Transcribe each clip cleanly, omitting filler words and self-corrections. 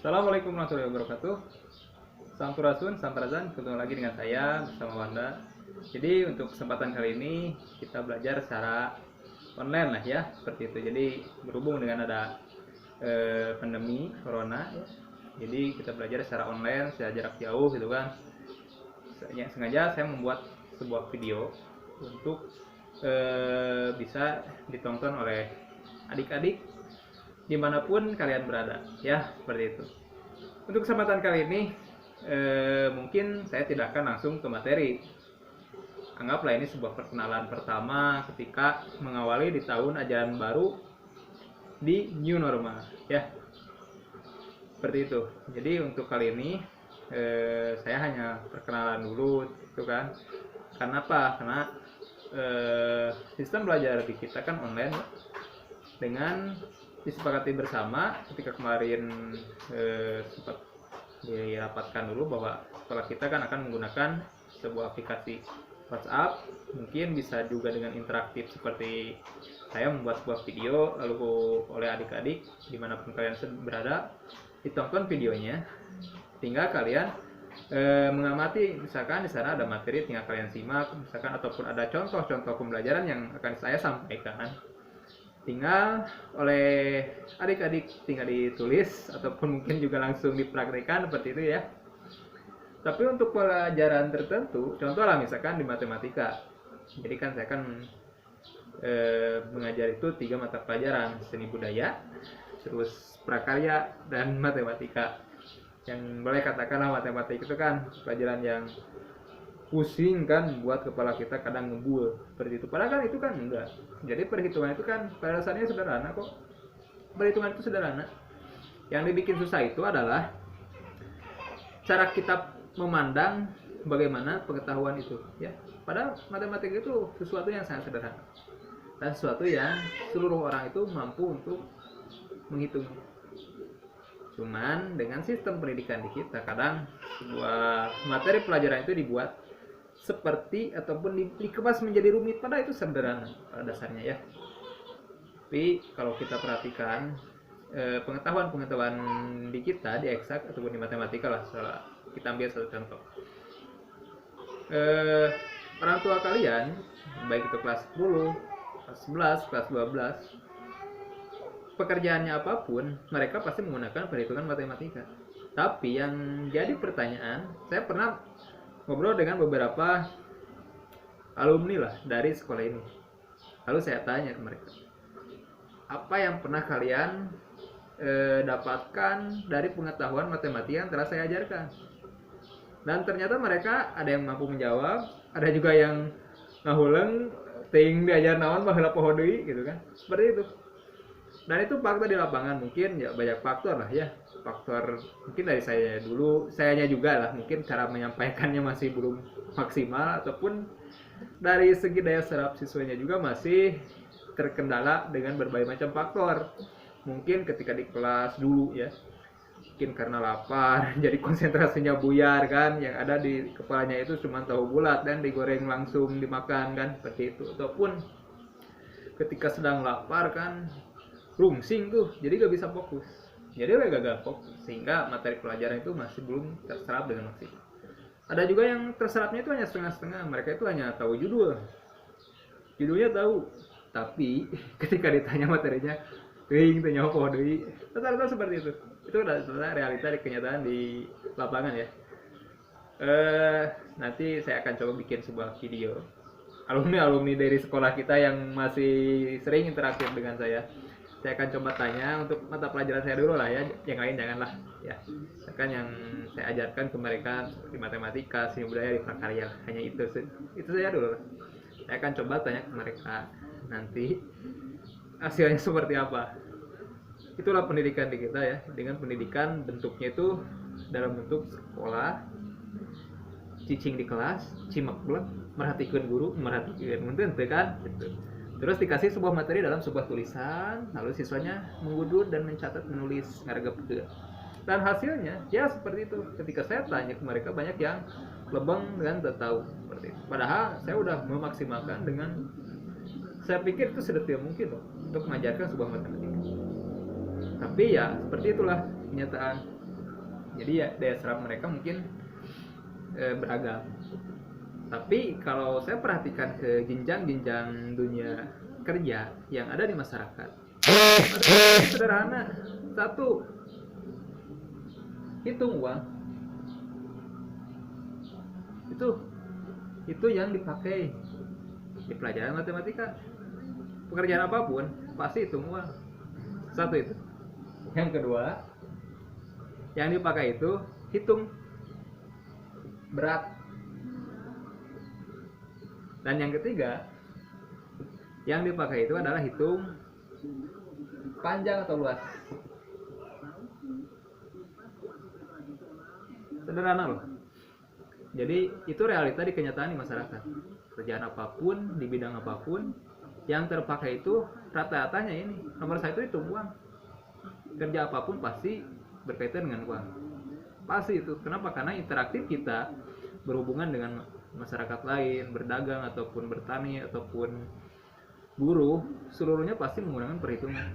Assalamualaikum warahmatullahi wabarakatuh. Sampurasun, sampurasun, ketemu lagi dengan saya bersama Wanda. Jadi untuk kesempatan kali ini kita belajar secara online lah ya, seperti itu. Jadi berhubung dengan ada pandemi corona, jadi kita belajar secara online, secara jarak jauh gitu kan. Sengaja saya membuat sebuah video untuk bisa ditonton oleh adik-adik dimanapun kalian berada ya, seperti itu. Untuk kesempatan kali ini mungkin saya tidak akan langsung ke materi. Anggaplah ini sebuah perkenalan pertama ketika mengawali di tahun ajaran baru di new normal ya, seperti itu. Jadi untuk kali ini saya hanya perkenalan dulu itu kan. Karena apa? Karena sistem belajar di kita kan online dengan disepakati bersama ketika kemarin sempat dirapatkan dulu bahwa sekolah kita kan akan menggunakan sebuah aplikasi WhatsApp, mungkin bisa juga dengan interaktif seperti saya membuat sebuah video lalu oleh adik-adik dimanapun kalian berada, ditonton videonya, tinggal kalian mengamati, misalkan di sana ada materi tinggal kalian simak, misalkan ataupun ada contoh-contoh pembelajaran yang akan saya sampaikan, tinggal oleh adik-adik tinggal ditulis ataupun mungkin juga langsung dipraktikkan seperti itu ya. Tapi untuk pelajaran tertentu, contoh lah misalkan di matematika, jadi kan saya kan mengajar itu 3 mata pelajaran, seni budaya, terus prakarya, dan matematika. Yang boleh katakanlah matematika itu kan pelajaran yang pusing kan, buat kepala kita kadang ngebul seperti itu. Padahal kan itu kan enggak. Jadi perhitungan itu kan pada dasarnya sederhana kok. Perhitungan itu sederhana. Yang dibikin susah itu adalah cara kita memandang bagaimana pengetahuan itu ya. Padahal matematika itu sesuatu yang sangat sederhana dan sesuatu yang seluruh orang itu mampu untuk menghitung. Cuman dengan sistem pendidikan di kita, kadang sebuah materi pelajaran itu dibuat seperti ataupun dikemas menjadi rumit, padahal itu sederhana pada dasarnya ya. Tapi kalau kita perhatikan pengetahuan-pengetahuan di kita di eksak ataupun di matematika lah, kita ambil satu contoh. Orang tua kalian baik itu kelas 10, kelas 11, kelas 12, pekerjaannya apapun mereka pasti menggunakan perhitungan matematika. Tapi yang jadi pertanyaan, saya pernah ngobrol dengan beberapa alumni lah dari sekolah ini. Lalu saya tanya ke mereka, apa yang pernah kalian dapatkan dari pengetahuan matematika yang telah saya ajarkan? Dan ternyata mereka ada yang mampu menjawab, ada juga yang ngahuleng, ting diajar naon baheula poho deui gitu kan. Seperti itu. Dan itu fakta di lapangan, mungkin ya banyak faktor lah ya. Faktor mungkin dari saya dulu, sayanya juga lah, mungkin cara menyampaikannya masih belum maksimal, ataupun dari segi daya serap siswanya juga masih terkendala dengan berbagai macam faktor. Mungkin ketika di kelas dulu ya, mungkin karena lapar jadi konsentrasinya buyar kan, yang ada di kepalanya itu cuma tahu bulat dan digoreng langsung dimakan kan, seperti itu. Ataupun ketika sedang lapar kan rungsing tuh, jadi gak bisa fokus, jadi gagal fokus, sehingga materi pelajaran itu masih belum terserap dengan maksimal. Ada juga yang terserapnya itu hanya setengah-setengah, mereka itu hanya tahu judulnya tahu, tapi ketika ditanya materinya tanya apa deui, rata-rata seperti itu. Itu adalah realita di kenyataan di lapangan ya. Nanti saya akan coba bikin sebuah video alumni dari sekolah kita yang masih sering interaktif dengan saya akan coba tanya untuk mata pelajaran saya dulu lah ya, yang lain janganlah ya. Kan yang saya ajarkan ke mereka di matematika, seni budaya, di prakarya, hanya itu saja dulu. Saya akan coba tanya ke mereka, nanti hasilnya seperti apa. Itulah pendidikan di kita ya, dengan pendidikan bentuknya itu dalam bentuk sekolah, cicing di kelas, cimek blek, merhatikan guru, merhatikan menten kan gitu. Terus dikasih sebuah materi dalam sebuah tulisan, lalu siswanya mengudur dan mencatat, menulis, ngargep gitu. Dan hasilnya ya seperti itu. Ketika saya tanya ke mereka, banyak yang lebeng dan tak tahu seperti itu. Padahal saya udah memaksimalkan dengan, saya pikir itu sedetil mungkin loh untuk mengajarkan sebuah matematika. Tapi ya seperti itulah kenyataan. Jadi ya daya serap mereka mungkin beragam. Tapi kalau saya perhatikan ke jenjang-jenjang dunia kerja yang ada di masyarakat, sederhana. Satu, hitung uang. Itu yang dipakai di pelajaran matematika. Pekerjaan apapun pasti hitung uang. Satu itu. Yang kedua, yang dipakai itu hitung berat. Dan yang ketiga, yang dipakai itu adalah hitung panjang atau luas. Sederhana loh. Jadi itu realita di kenyataan di masyarakat. Kerjaan apapun, di bidang apapun, yang terpakai itu rata-ratanya ini. Nomor satu itu uang. Kerja apapun pasti berkaitan dengan uang. Pasti itu. Kenapa? Karena interaktif kita berhubungan dengan masyarakat lain, berdagang ataupun bertani ataupun buruh, seluruhnya pasti menggunakan perhitungan.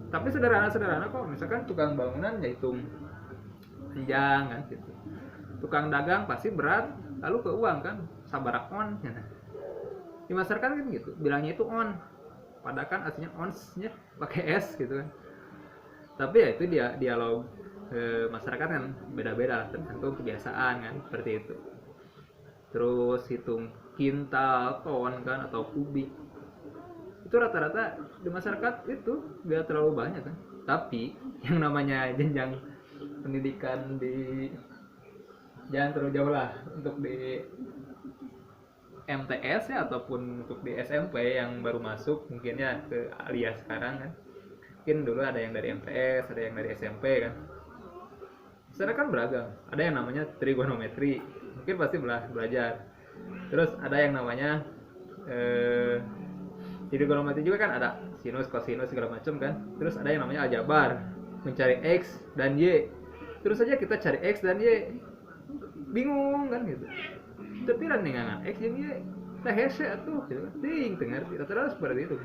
Tapi sederhana-sederhana kok. Misalkan tukang bangunan ya hitung panjang kan gitu. Tukang dagang pasti berat, lalu ke uang kan, sabarak on. Di masyarakat kan gitu, bilangnya itu on, padahal kan aslinya ons-nya pakai s gitu kan. Tapi ya itu dia dialog masyarakat kan beda-beda tergantung kebiasaan kan, seperti itu. Terus hitung kintal, ton kan atau kubik, itu rata-rata di masyarakat itu gak terlalu banyak kan. Tapi yang namanya jenjang pendidikan di jangan terlalu jauh lah, untuk di MTS ya ataupun untuk di SMP yang baru masuk mungkin ya ke Alia sekarang kan. Mungkin dulu ada yang dari MTS, ada yang dari SMP kan. Sekarang kan beragam. Ada yang namanya trigonometri, mungkin pasti belajar. Terus ada yang namanya trigonometri juga kan, ada sinus, kosinus segala macam kan. Terus ada yang namanya aljabar, mencari X dan Y. Terus saja kita cari X dan Y, bingung kan gitu. Tepiran dengan X yang Y, teh hese atuh gitu kan. Ting dengar rata-rata seperti itu.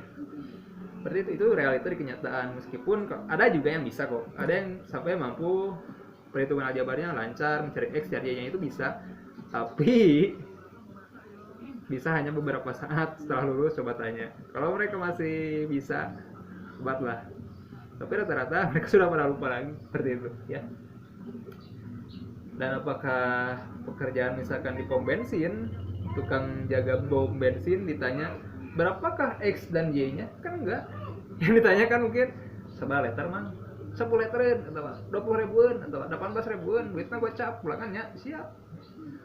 Seperti itu realita di kenyataan. Meskipun ada juga yang bisa kok. Ada yang sampai mampu perhitungan aljabarnya lancar, mencari X dan Y-nya itu bisa. Tapi bisa hanya beberapa saat setelah lulus coba tanya. Kalau mereka masih bisa, hebatlah. Tapi rata-rata mereka sudah pada lupa lagi, seperti itu ya. Dan apakah pekerjaan misalkan di pom bensin, tukang jaga bom bensin ditanya berapakah X dan Y-nya? Kan enggak. Yang ditanya kan mungkin seberapa liter mang? 10 literan atau 20 ribuan atau 18 ribuan, duitnya gocap, pulangannya siap.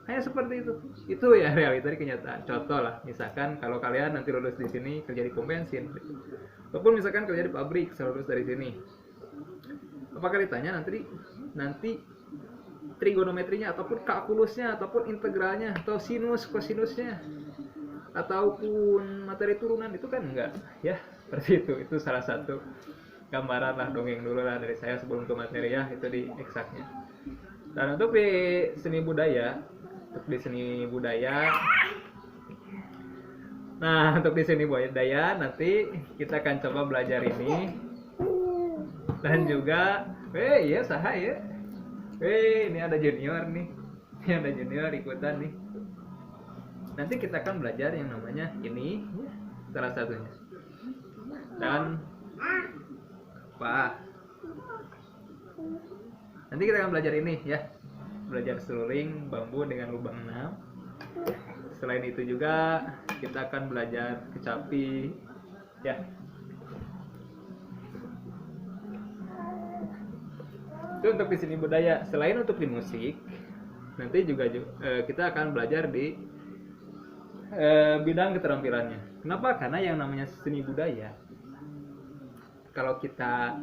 Hanya seperti itu. Itu ya realita di kenyataan. Contoh lah, misalkan kalau kalian nanti lulus di sini kerja di pom bensin, ataupun misalkan kerja di pabrik, lulus dari sini, apakah ditanya nanti trigonometrinya ataupun kalkulusnya ataupun integralnya atau sinus kosinusnya ataupun materi turunan? Itu kan enggak ya, seperti itu salah satu gambaran lah, dongeng dulu lah dari saya sebelum ke materi ya, itu di eksaknya. Dan untuk di seni budaya, untuk di seni budaya nanti kita akan coba belajar ini. Dan juga ya saha ya, ini ada junior nih. Ini ada junior ikutan nih. Nanti kita akan belajar yang namanya ini, salah satunya. Dan nanti kita akan belajar ini ya. Belajar seluring bambu dengan lubang 6. Selain itu juga kita akan belajar kecapi ya. Itu untuk di seni budaya. Selain untuk di musik, nanti juga kita akan belajar di bidang keterampilannya. Kenapa? Karena yang namanya seni budaya, kalau kita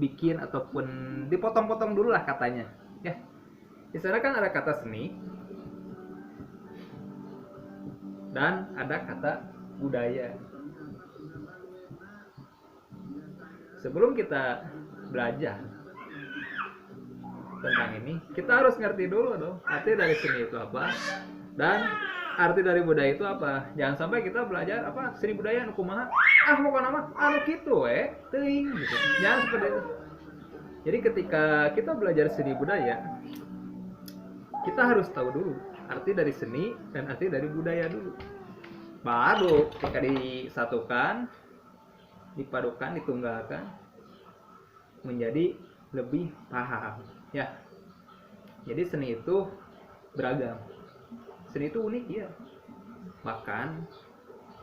bikin ataupun dipotong-potong dulu lah katanya ya. Di sana kan ada kata seni dan ada kata budaya. Sebelum kita belajar tentang ini, kita harus ngerti dulu dong arti dari seni itu apa dan arti dari budaya itu apa. Jangan sampai kita belajar apa seni budaya anu kumaha, mau kana mah anu kitu teuing gitu. Jangan seperti itu. Jadi ketika kita belajar seni budaya, kita harus tahu dulu arti dari seni dan arti dari budaya dulu. Baru ketika disatukan, dipadukan, ditunggalkan, menjadi lebih paham. Ya. Jadi seni itu beragam. Seni itu unik ya. Bahkan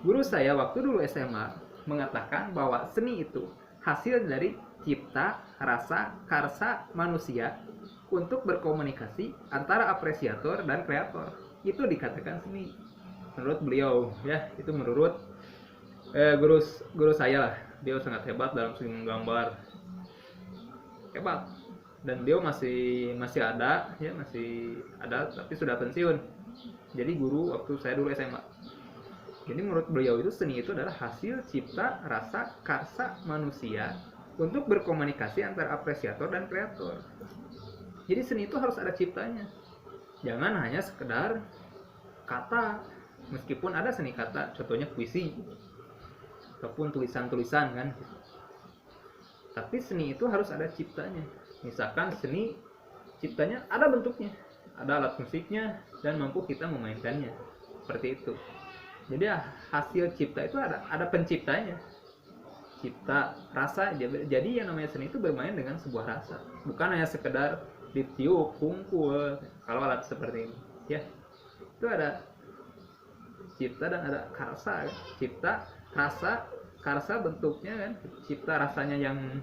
guru saya waktu dulu SMA mengatakan bahwa seni itu hasil dari cipta, rasa, karsa manusia untuk berkomunikasi antara apresiator dan kreator. Itu dikatakan seni. Menurut beliau, ya, itu menurut guru saya lah. Dia sangat hebat dalam seni menggambar. Hebat. Dan beliau masih ada, ya, masih ada tapi sudah pensiun. Jadi guru waktu saya dulu SMA. Jadi menurut beliau itu seni itu adalah hasil cipta, rasa, karsa manusia untuk berkomunikasi antara apresiator dan kreator. Jadi seni itu harus ada ciptanya. Jangan hanya sekedar kata. Meskipun ada seni kata, contohnya puisi ataupun tulisan-tulisan kan. Tapi seni itu harus ada ciptanya. Misalkan seni ciptanya ada bentuknya, ada alat musiknya dan mampu kita memainkannya. Seperti itu. Jadi hasil cipta itu ada penciptanya. Cipta, rasa. Jadi yang namanya seni itu bermain dengan sebuah rasa. Bukan hanya sekedar ditiup, pungkul. Kalau alat seperti ini, ya. Itu ada cipta dan ada karsa. Cipta, rasa, karsa bentuknya kan. Cipta rasanya yang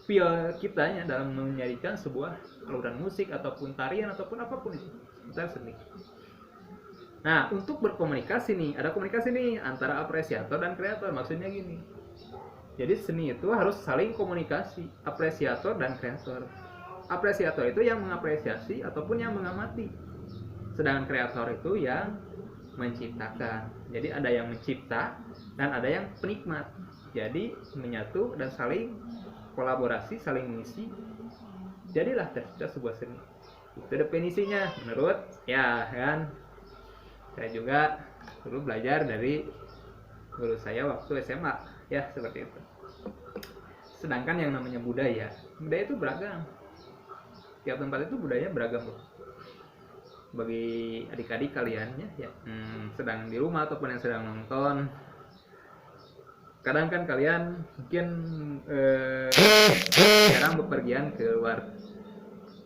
feel kitanya dalam menyajikan sebuah aluran musik ataupun tarian ataupun apapun itu. Itu seni. Nah, untuk berkomunikasi nih, ada komunikasi nih antara apresiator dan kreator. Maksudnya gini. Jadi seni itu harus saling komunikasi, apresiator dan kreator. Apresiator itu yang mengapresiasi ataupun yang mengamati. Sedangkan kreator itu yang menciptakan. Jadi ada yang mencipta dan ada yang penikmat. Jadi menyatu dan saling kolaborasi, saling mengisi. Jadilah tercipta sebuah seni. Itu definisinya menurut ya kan. Saya juga dulu belajar dari guru saya waktu SMA, ya seperti itu. Sedangkan yang namanya budaya itu beragam. Tiap tempat itu budayanya beragam loh. Bagi adik-adik kalian ya, sedang di rumah ataupun yang sedang nonton, kadang kan kalian mungkin jarang bepergian ke luar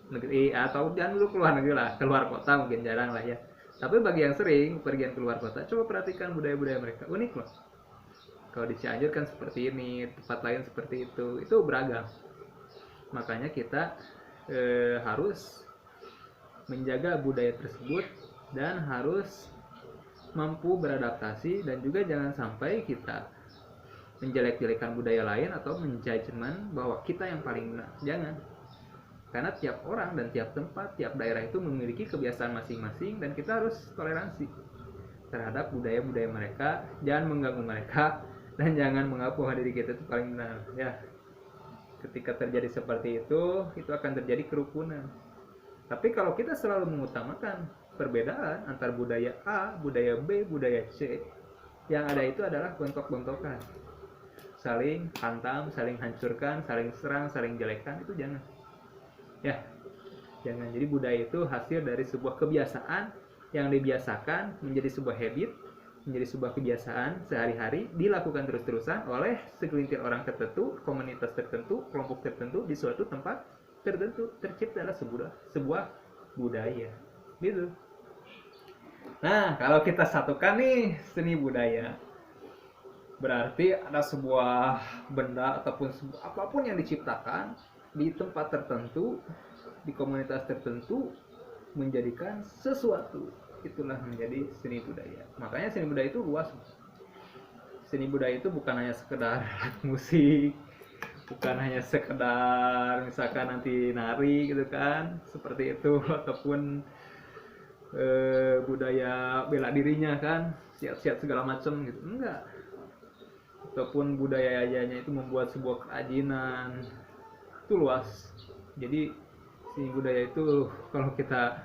negeri atau jangan dulu keluar negeri lah, keluar kota mungkin jarang lah ya. Tapi bagi yang sering pergian keluar kota, coba perhatikan budaya-budaya mereka, unik loh. Kalau di Cianjur kan seperti ini, tempat lain seperti itu beragam. Makanya kita harus menjaga budaya tersebut dan harus mampu beradaptasi, dan juga jangan sampai kita menjelek-jelekan budaya lain atau menjudgment bahwa kita yang paling benar. Jangan. Karena tiap orang dan tiap tempat, tiap daerah itu memiliki kebiasaan masing-masing dan kita harus toleransi terhadap budaya-budaya mereka, jangan mengganggu mereka dan jangan mengaku bahwa diri kita itu paling benar. Ya. Ketika terjadi seperti itu akan terjadi kerukunan. Tapi kalau kita selalu mengutamakan perbedaan antar budaya A, budaya B, budaya C, yang ada itu adalah bentok-bentokan. Saling hantam, saling hancurkan, saling serang, saling jelekan, itu jangan. Ya, jangan. Jadi budaya itu hasil dari sebuah kebiasaan yang dibiasakan menjadi sebuah habit, menjadi sebuah kebiasaan sehari-hari, dilakukan terus-terusan oleh segelintir orang tertentu, komunitas tertentu, kelompok tertentu di suatu tempat tertentu. Terciptalah sebuah budaya gitu. Nah, kalau kita satukan nih seni budaya, berarti ada sebuah benda ataupun apapun yang diciptakan di tempat tertentu, di komunitas tertentu, menjadikan sesuatu, itulah menjadi seni budaya. Makanya seni budaya itu luas. Seni budaya itu bukan hanya sekedar musik, bukan hanya sekedar misalkan nanti nari gitu kan, seperti itu, ataupun budaya bela dirinya kan, siap-siap segala macam gitu, enggak. Ataupun budayanya itu membuat sebuah kerajinan, itu luas. Jadi seni budaya itu kalau kita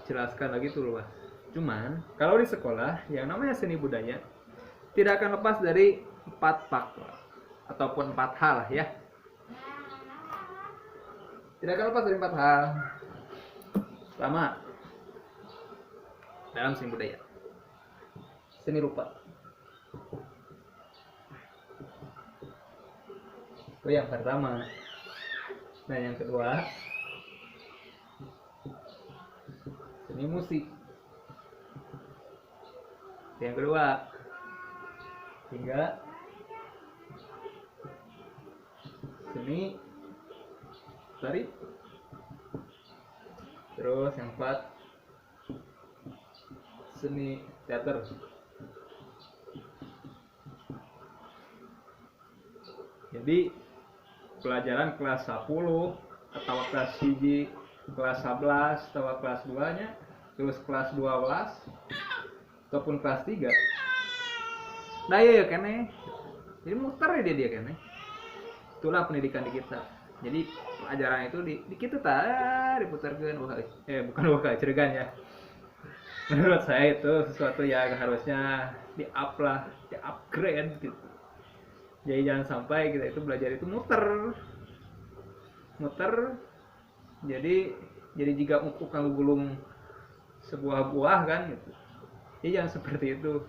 jelaskan lagi itu luas. Cuman kalau di sekolah yang namanya seni budaya tidak akan lepas dari 4 faktor ataupun 4 hal ya. tidak akan lepas dari 4 hal. Pertama, dalam seni budaya, seni rupa. Itu yang pertama. Nah, yang kedua, seni musik. Yang kedua, tiga, seni tari. Terus yang keempat, seni teater. Jadi pelajaran kelas 10 atau kelas 1, kelas 11 atau kelas 2 nya, terus kelas 12 ataupun kelas 3. Nah ya kene. Jadi muter dia kene. Itulah pendidikan di kita. Jadi pelajaran itu di kita diputarkan bukan ceregan ya. Menurut saya itu sesuatu yang harusnya di-up lah, di-upgrade gitu. Jadi jangan sampai kita itu belajar itu muter. Jadi jika ukang gulung sebuah buah kan gitu. Jadi jangan seperti itu.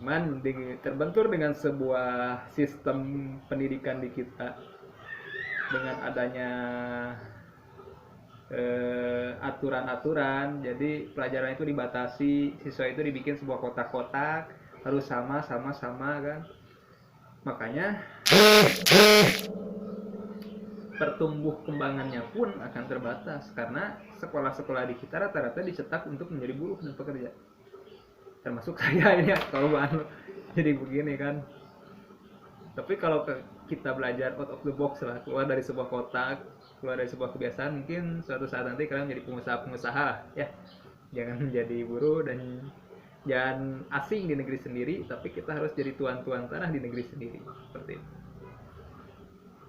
Cuman terbentur dengan sebuah sistem pendidikan di kita dengan adanya aturan-aturan. Jadi pelajaran itu dibatasi, siswa itu dibikin sebuah kotak-kotak, harus sama kan. Makanya pertumbuh kembangannya pun akan terbatas karena sekolah-sekolah di kita rata-rata dicetak untuk menjadi buruh dan pekerja. Termasuk saya ini korban jadi begini kan. Tapi kalau kita belajar out of the box lah, keluar dari sebuah kotak, keluar dari sebuah kebiasaan, mungkin suatu saat nanti kalian menjadi pengusaha ya. Jangan menjadi buruh dan jangan asing di negeri sendiri, tapi kita harus jadi tuan-tuan tanah di negeri sendiri, seperti itu.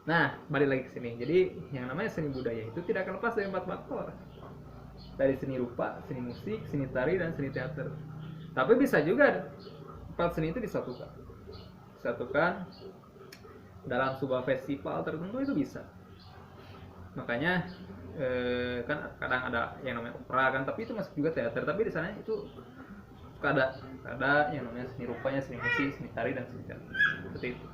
Nah, balik lagi ke sini. Jadi yang namanya seni budaya itu tidak akan lepas dari 4 faktor. Dari seni rupa, seni musik, seni tari, dan seni teater. Tapi bisa juga 4 seni itu disatukan dalam sebuah festival tertentu, itu bisa. Makanya kan kadang ada yang namanya opera kan, tapi itu masuk juga teater. Tapi di sana itu ada yang namanya seni rupanya, seni musik, seni tari, dan seni teater. Seperti itu.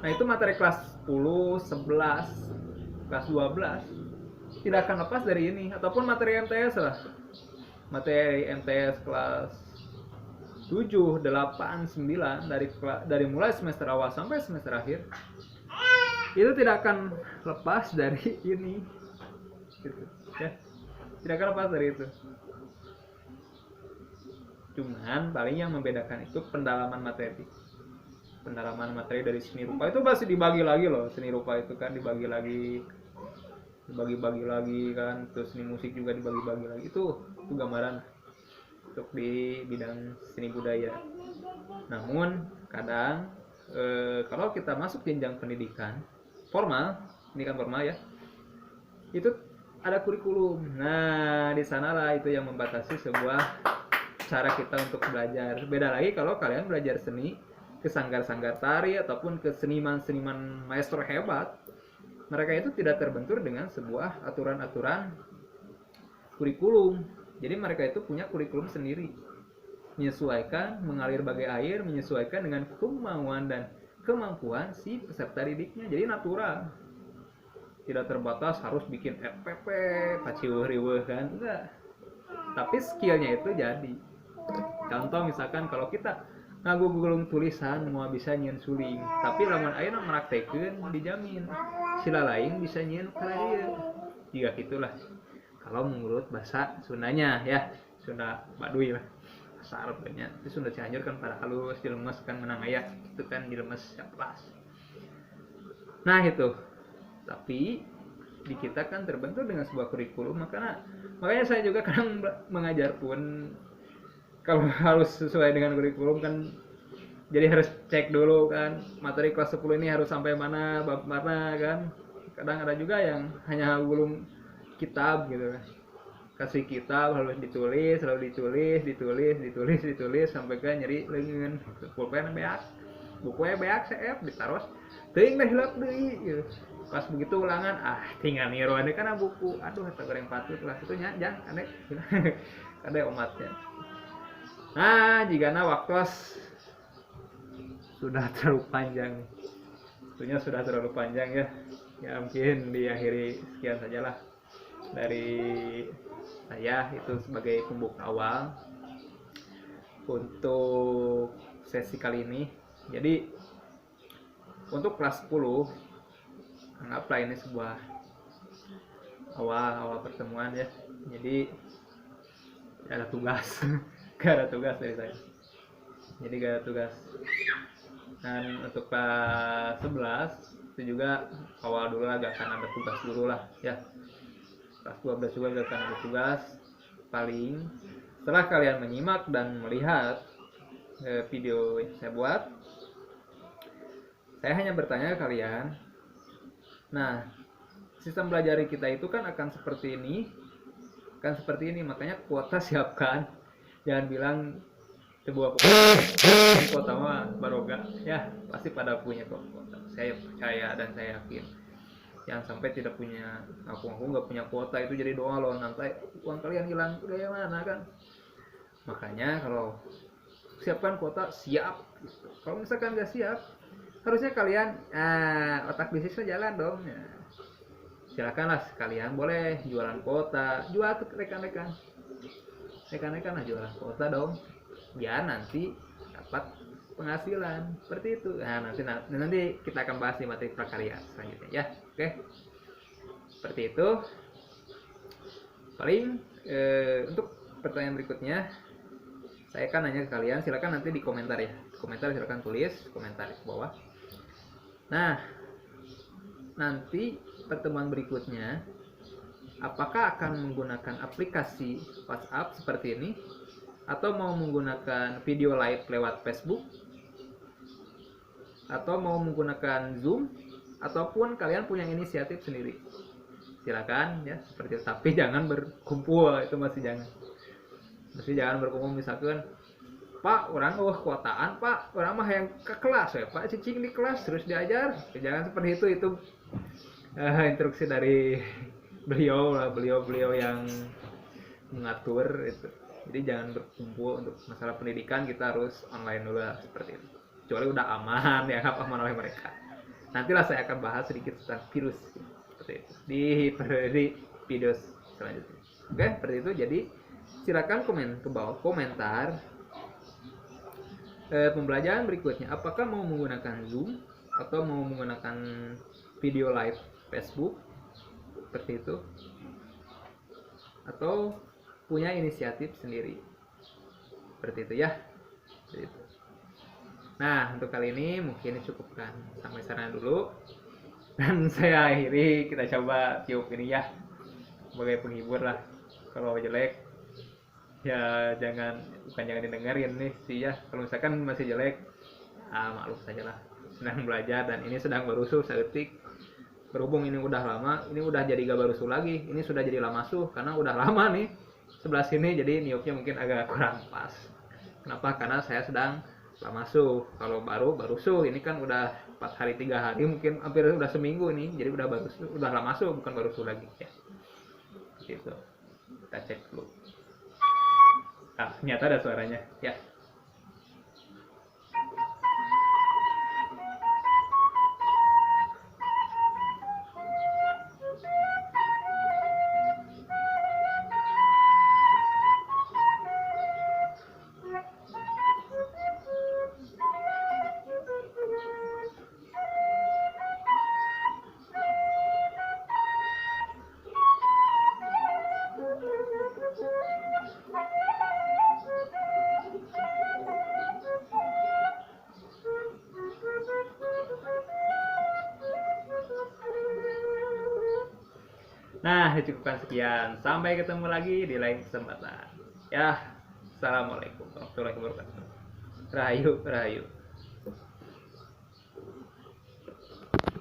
Nah, itu materi kelas 10, 11, kelas 12 tidak akan lepas dari ini. Ataupun materi MTS lah. Materi MTS kelas 7, 8, 9 dari mulai semester awal sampai semester akhir itu tidak akan lepas dari ini gitu, ya. Tidak akan lepas dari itu. Cuman paling yang membedakan itu pendalaman materi dari seni rupa itu masih dibagi lagi loh. Seni rupa itu kan dibagi lagi kan. Terus seni musik juga dibagi-bagi lagi. Itu gambaran untuk di bidang seni budaya. Namun kadang kalau kita masuk jenjang pendidikan formal, pendidikan formal ya, itu ada kurikulum. Nah, di sanalah itu yang membatasi sebuah cara kita untuk belajar. Beda lagi kalau kalian belajar seni ke sanggar-sanggar tari ataupun ke seniman-seniman maestro hebat, mereka itu tidak terbentur dengan sebuah aturan-aturan kurikulum. Jadi mereka itu punya kurikulum sendiri, menyesuaikan, mengalir bagai air, menyesuaikan dengan kemauan dan kemampuan si peserta didiknya. Jadi natural, tidak terbatas harus bikin FPP, paciweh-riweh kan, enggak. Tapi skillnya itu jadi. Contoh misalkan kalau kita ngagugulung tulisan mau bisa nyen suling, tapi lamun ayeuna meraktekeun dijamin sila lain bisa nyen karaya. Jika gitulah kalau menurut bahasa Sundanya ya, Sunda Baduy lah, bahasa Arabnya itu Sunda Cianjur kan pada halus dilemes kan menang aya itu kan dilemes caplas. Nah itu. Tapi di kita kan terbentur dengan sebuah kurikulum, makanya saya juga kadang mengajar pun kalau harus sesuai dengan kurikulum kan, jadi harus cek dulu kan materi kelas 10 ini harus sampai mana, bab mana kan. Kadang ada juga yang hanya gulung kitab gitu kan, kasih kitab lalu ditulis sampai ke nyeri leungeun, pulpen beak, bukunya beak CF ditaros teuing dah hilap deui gitu. Pas begitu ulangan, tinggal niru ane karena buku, aduh eta goreng patut lah itu nya jang ane ada umatnya. Nah jika waktos sudah terlalu panjang, tentunya sudah terlalu panjang ya. Ya mungkin diakhiri sekian sajalah dari saya, itu sebagai pembuka awal untuk sesi kali ini. Jadi untuk kelas 10 anggaplah ini sebuah awal pertemuan ya. Jadi gak ada tugas gak ada tugas dari saya, jadi gak ada tugas. Dan untuk kelas 11 itu juga awal dulu lah, gak akan ada tugas dulu lah ya. Kelas 12 juga gak akan ada tugas. Paling setelah kalian menyimak dan melihat video yang saya buat, saya hanya bertanya ke kalian, nah sistem belajar kita itu kan akan seperti ini, makanya kuota siapkan. Jangan bilang sebuah kuota mah baroga ya, pasti pada punya kuota. Saya percaya dan saya yakin. Jangan sampai tidak punya, aku nggak punya kuota itu jadi doa loh, nanti uang kalian hilang kayak mana kan. Makanya kalau siapkan kuota, siap. Kalau misalkan nggak siap, harusnya kalian otak bisnisnya jalan dong ya. Silakanlah sekalian boleh jualan kuota, jual ke rekan-rekan lah, jualan kuota dong, biar nanti dapat penghasilan seperti itu. Nah nanti kita akan bahas di materi prakarya selanjutnya ya. Oke, seperti itu. Paling untuk pertanyaan berikutnya saya akan nanya ke kalian, silakan nanti di komentar ya, silakan tulis komentar di bawah. Nah nanti pertemuan berikutnya apakah akan menggunakan aplikasi WhatsApp seperti ini, atau mau menggunakan video live lewat Facebook, atau mau menggunakan Zoom, ataupun kalian punya inisiatif sendiri, silakan ya seperti itu. Tapi jangan berkumpul, itu masih jangan berkumpul. Misalkan Pak, orang kuotaan Pak, orang mah yang ke kelas ya Pak, cicing di kelas terus diajar, jangan seperti itu instruksi dari beliau yang mengatur itu. Jadi jangan berkumpul. Untuk masalah pendidikan kita harus online dulu lah, seperti itu. Kecuali udah aman ya, aman oleh mereka. Nantilah saya akan bahas sedikit tentang virus seperti itu di video selanjutnya. Oke, seperti itu. Jadi silakan komen ke bawah komentar pembelajaran berikutnya, apakah mau menggunakan Zoom atau mau menggunakan video live Facebook seperti itu, atau punya inisiatif sendiri seperti itu ya. Seperti itu. Nah untuk kali ini mungkin cukupkan sampai sana dulu, dan saya akhiri, kita coba tiup ini ya sebagai penghibur lah. Kalau jelek ya bukan jangan didengarin nih sih ya. Kalau misalkan masih jelek, maklum saja lah, sedang belajar dan ini sedang berusuh seetik. Berhubung ini udah lama, ini udah jadi gak barusuh lagi, ini sudah jadi lama suh karena udah lama nih sebelah sini, jadi niupnya mungkin agak kurang pas. Kenapa? Karena saya sedang lama suh. Kalau baru suh ini kan udah 4 hari 3 hari, mungkin hampir udah seminggu ini, jadi udah barusuh, udah lama suh, bukan barusuh lagi ya. Gitu. Kita cek dulu. Ternyata ada suaranya ya. Nah, cukupkan sekian. Sampai ketemu lagi di lain kesempatan. Ya, assalamualaikum warahmatullahi wabarakatuh. Rahayu, rahayu.